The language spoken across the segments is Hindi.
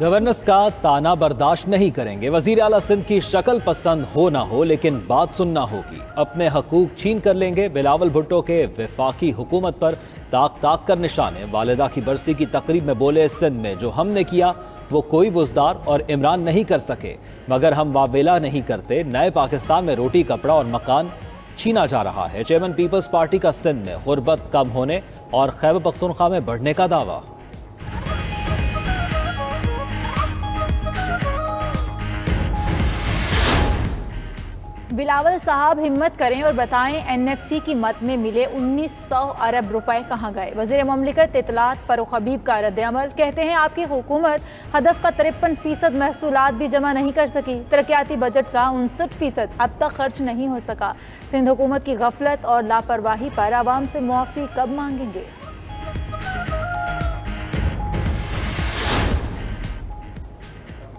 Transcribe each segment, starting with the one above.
गवर्नर्स का ताना बर्दाश्त नहीं करेंगे। वजीर आला सिंध की शक्ल पसंद हो ना हो लेकिन बात सुनना होगी। अपने हकूक छीन कर लेंगे। बिलावल भुट्टो के वफाकी हुकूमत पर ताक ताक कर निशाने। वालिदा की बरसी की तकरीब में बोले, सिंध में जो हमने किया वो कोई बुजदार और इमरान नहीं कर सके, मगर हम वावेला नहीं करते। नए पाकिस्तान में रोटी कपड़ा और मकान छीना जा रहा है। चेयरमैन पीपल्स पार्टी का सिंध में गुर्बत कम होने और खैबर पख्तूनख्वा में बढ़ने का दावा। बिलावल साहब हिम्मत करें और बताएं एनएफसी की मद में मिले 1900 अरब रुपए कहां गए। वजीर मुमलिकत इत्तलात फरूख हबीब का रद्द-ए-अमल, कहते हैं आपकी हुकूमत हदफ का 53% महसूलात भी जमा नहीं कर सकी। तरक्याती बजट का 59% अब तक खर्च नहीं हो सका। सिंध हुकूमत की गफलत और लापरवाही पर आवाम से मुआफ़ी कब मांगेंगे।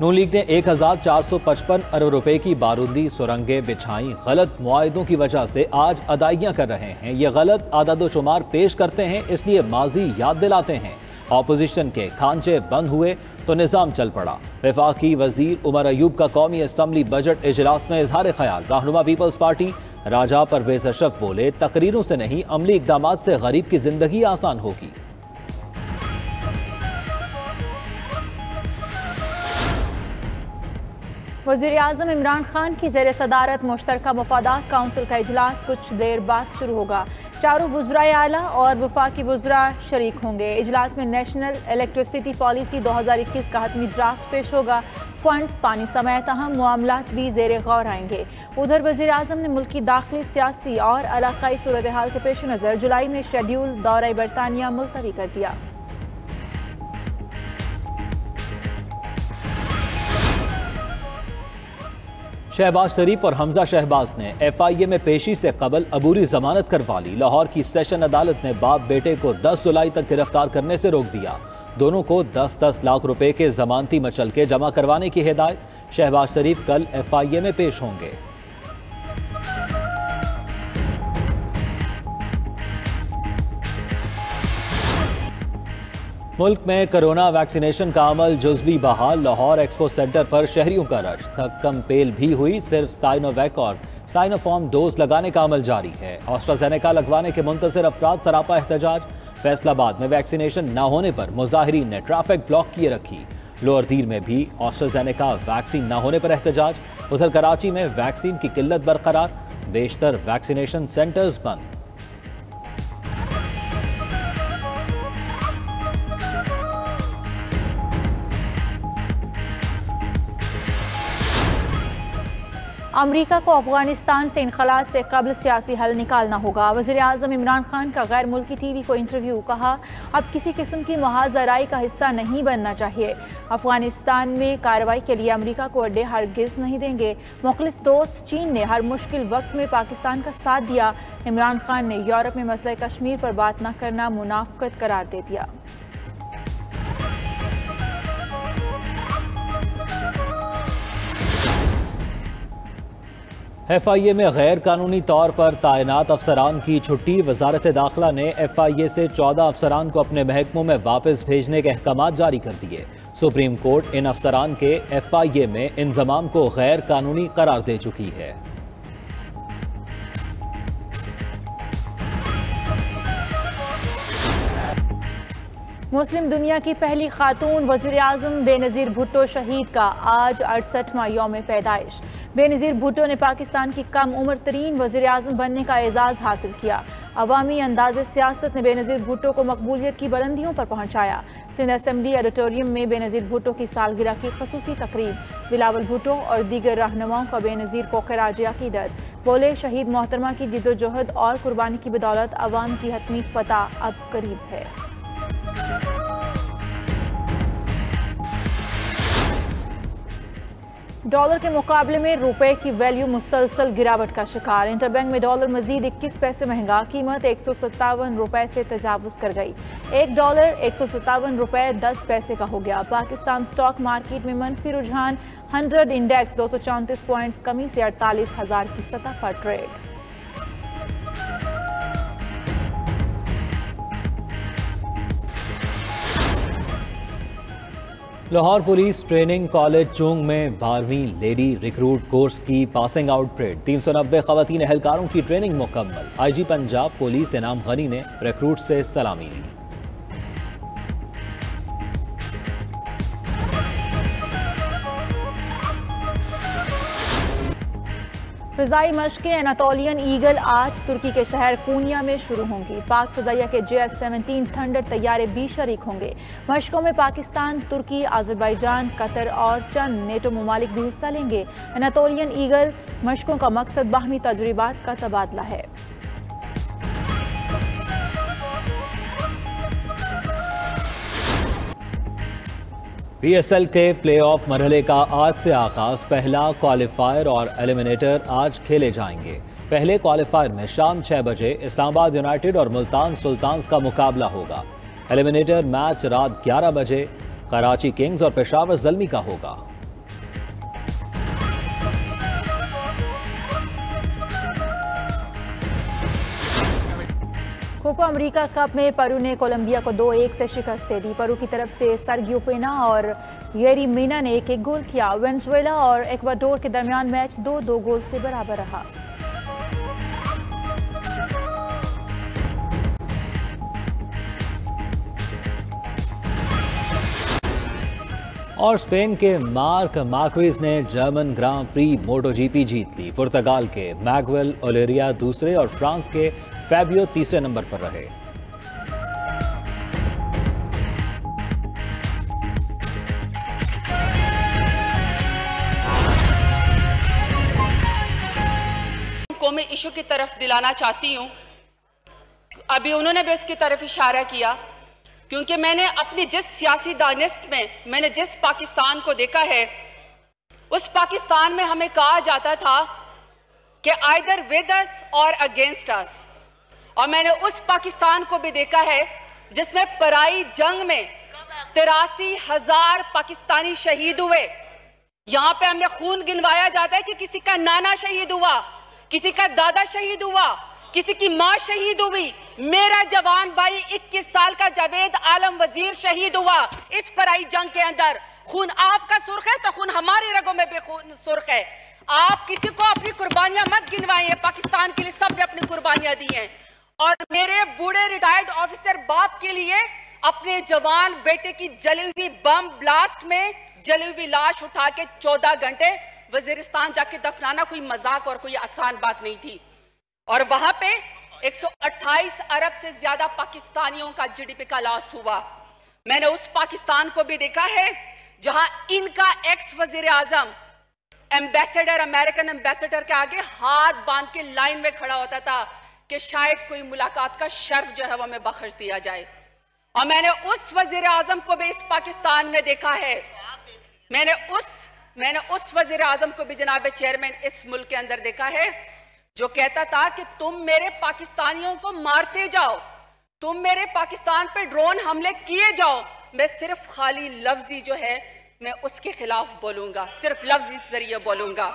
नून लीग ने 1455 अरब रुपए की बारूदी सुरंगें बिछाई। गलत मुआहिदों की वजह से आज अदाइयां कर रहे हैं। ये गलत आददोशुमार पेश करते हैं, इसलिए माजी याद दिलाते हैं। ऑपोजिशन के खांचे बंद हुए तो निज़ाम चल पड़ा। वफाकी वजीर उमर अयूब का कौमी असम्बली बजट इजलास में इजहार ख्याल। रहनुमा पीपल्स पार्टी राजा परवेज अशरफ बोले, तकरीरों से नहीं अमली इकदाम से गरीब की जिंदगी आसान होगी। वज़ीर आज़म इमरान खान की ज़ेर सदारत मुश्तरका मफादात काउंसिल का इजलास कुछ देर बाद शुरू होगा। चारों वज़राए आला और वफाकी वज़रा शरीक होंगे। इजलास में नेशनल इलेक्ट्रिसिटी पॉलिसी 2021 का हतमी ड्राफ्ट पेश होगा। फंड्स, पानी समेत अहम मामलात भी ज़ेर गौर आएंगे। उधर वज़ीर आज़म ने मुल्क की दाखिली, सियासी और इलाकाई सूरत हाल के पेश नज़र जुलाई में शेड्यूल दौरा बरतानिया मुलतवी कर दिया। शहबाज शरीफ और हमजा शहबाज ने FIA में पेशी से कबल अबूरी जमानत करवा ली। लाहौर की सेशन अदालत ने बाप बेटे को 10 जुलाई तक गिरफ्तार करने से रोक दिया। दोनों को 10-10 लाख रुपए के जमानती मचलके जमा करवाने की हिदायत। शहबाज शरीफ कल FIA में पेश होंगे। मुल्क में कोरोना वैक्सीनेशन का अमल जुज़वी बहाल। लाहौर एक्सपो सेंटर पर शहरियों का रश। थक्कम पेल भी हुई। सिर्फ साइनोवैक और साइनोफॉर्म डोज लगाने का अमल जारी है। ऑस्ट्राजेनेका लगवाने के मुंतज़िर अफराद सरापा एहतजाज। फैसलाबाद में वैक्सीनेशन न होने पर मुजाहिरीन ने ट्रैफिक ब्लॉक किए रखी। लोअर दीर में भी ऑस्ट्राजेनेका वैक्सीन न होने पर एहतजाज। उधर कराची में वैक्सीन की किल्लत बरकरार। बेशतर वैक्सीनेशन सेंटर्स बंद। अमरीका को अफगानिस्तान से इनखला से कबल सियासी हल निकालना होगा। वज़ीर आज़म इमरान खान का गैर मुल्की TV को इंटरव्यू, कहा अब किसी किस्म की मुहाज़राई का हिस्सा नहीं बनना चाहिए। अफगानिस्तान में कार्रवाई के लिए अमरीका को अड्डे हरगिज़ नहीं देंगे। मुखलिस दोस्त चीन ने हर मुश्किल वक्त में पाकिस्तान का साथ दिया। इमरान खान ने यूरोप में मसला कश्मीर पर बात न करना मुनाफ़कत करार दे दिया। FIA में गैर कानूनी तौर पर तैनात अफसरान की छुट्टी। वजारत दाखिला ने FIA से 14 अफसरान को अपने महकमों में वापस भेजने के अहकाम जारी कर दिए। सुप्रीम कोर्ट इन अफसरान के FIA में इंजमाम को गैर कानूनी करार दे चुकी है। मुस्लिम दुनिया की पहली खातून वज़ीर आज़म बेनज़ीर भुट्टो शहीद का आज 68वां यौम पैदाइश। बेनज़ीर भुट्टो ने पाकिस्तान की कम उम्र तरीन वज़ीर आज़म बनने का एजाज़ हासिल किया। अवामी अंदाज़े सियासत ने बेनज़ीर भुट्टो को मकबूलियत की बुलंदियों पर पहुँचाया। सिंध असम्बली ऑडिटोरियम में बेनज़ीर भुट्टो की सालगिरह की खसूसी तकरीब। बिलावल भुट्टो और दीगर रहनुमाओं का बेनज़ीर को खिराज अक़ीदत। बोले, शहीद मोहतरमा की जिद्दोजहद और कुर्बानी की बदौलत अवाम की हतमी फतह अब करीब है। डॉलर के मुकाबले में रुपए की वैल्यू मुसलसल गिरावट का शिकार। इंटरबैंक में डॉलर मजीद 21 पैसे महंगा, कीमत 157 रुपए से तजावुज कर गई। $1 157 रुपए 10 पैसे का हो गया। पाकिस्तान स्टॉक मार्केट में मनफी रुझान। 100 इंडेक्स 234 पॉइंट्स कमी से 48,000 की सतह पर trade. Lahore police training college Chung में 12वीं लेडी रिक्रूट कोर्स की पासिंग आउट परेड। 390 खवातीन एहलकारों की ट्रेनिंग मुकम्मल। IG पंजाब पुलिस इनाम गनी ने रिक्रूट से सलामी ली। फिजाई मशकें एनातोलियन ईगल आज तुर्की के शहर कोनिया में शुरू होंगी। पाक फिजाइया के JF-17 थंडर तैयारे भी शरीक होंगे। मशकों में पाकिस्तान, तुर्की, अजरबैजान, कतर और चंद नेटो ममालिक भी हिस्सा लेंगे। एनातोलियन ईगल मशकों का मकसद बाहमी तजुर्बात का तबादला है। PSL के प्लेऑफ मरहले का आज से आगाज। पहला क्वालिफायर और एलिमिनेटर आज खेले जाएंगे। पहले क्वालिफायर में शाम 6 बजे इस्लामाबाद यूनाइटेड और मुल्तान सुल्तान्स का मुकाबला होगा। एलिमिनेटर मैच रात 11 बजे कराची किंग्स और पेशावर ज़ल्मी का होगा। कोपा अमेरिका कप में पेरू ने कोलंबिया को 2-1 से शिकस्त दे दी। पेरू की तरफ से सर्गियो पेना और येरी मीना ने 1-1 गोल किया। वेनेजुएला और इक्वाडोर के दरमियान मैच 2-2 गोल से बराबर रहा। और स्पेन के मार्क मार्क्वेज ने जर्मन ग्रां प्री मोटोजीपी जीत ली। पुर्तगाल के मैगुएल ओलेरिया दूसरे और फ्रांस के फैबियो तीसरे नंबर पर रहे। को मैं इशू की तरफ दिलाना चाहती हूं। अभी उन्होंने भी उसकी तरफ इशारा किया, क्योंकि मैंने अपनी जिस सियासी दानिश में मैंने जिस पाकिस्तान को देखा है, उस पाकिस्तान में हमें कहा जाता था कि आइदर विद अस और अगेंस्ट अस। और मैंने उस पाकिस्तान को भी देखा है जिसमें पराई जंग में 83,000 पाकिस्तानी शहीद हुए। यहां पे हमें खून गिनवाया जाता है कि किसी का नाना शहीद हुआ, किसी का दादा शहीद हुआ, किसी की मां शहीद हुई। मेरा जवान भाई 21 साल का जावेद आलम वजीर शहीद हुआ इस पराई जंग के अंदर। खून आपका सुर्ख है तो खून हमारी रगों में भी खून सुर्ख है। आप किसी को अपनी कुर्बानियां मत गिनवाइए। पाकिस्तान के लिए सबने अपनी कुर्बानियां दी हैं। और मेरे बूढ़े रिटायर्ड ऑफिसर बाप के लिए अपने जवान बेटे की जली हुई बम ब्लास्ट में जली हुई लाश उठा के 14 घंटे वजीरिस्तान जाके दफनाना कोई मजाक और कोई आसान बात नहीं थी। और वहां पे 128 अरब से ज्यादा पाकिस्तानियों का GDP का लॉस हुआ। मैंने उस पाकिस्तान को भी देखा है जहां इनका एक्स वजीर आजम एम्बेसडर, अमेरिकन एम्बेसडर के आगे हाथ बांध के लाइन में खड़ा होता था कि शायद कोई मुलाकात का शर्फ जो है वो हमें बख्श दिया जाए। और मैंने उस वजीर आजम को भी इस पाकिस्तान में देखा है। मैंने उस वजीर आजम को भी जनाब चेयरमैन इस मुल्क के अंदर देखा है जो कहता था कि तुम मेरे पाकिस्तानियों को मारते जाओ, तुम मेरे पाकिस्तान पे ड्रोन हमले किए जाओ, मैं सिर्फ खाली लफ्जी जो है मैं उसके खिलाफ बोलूंगा, सिर्फ लफ्जी जरिए बोलूंगा।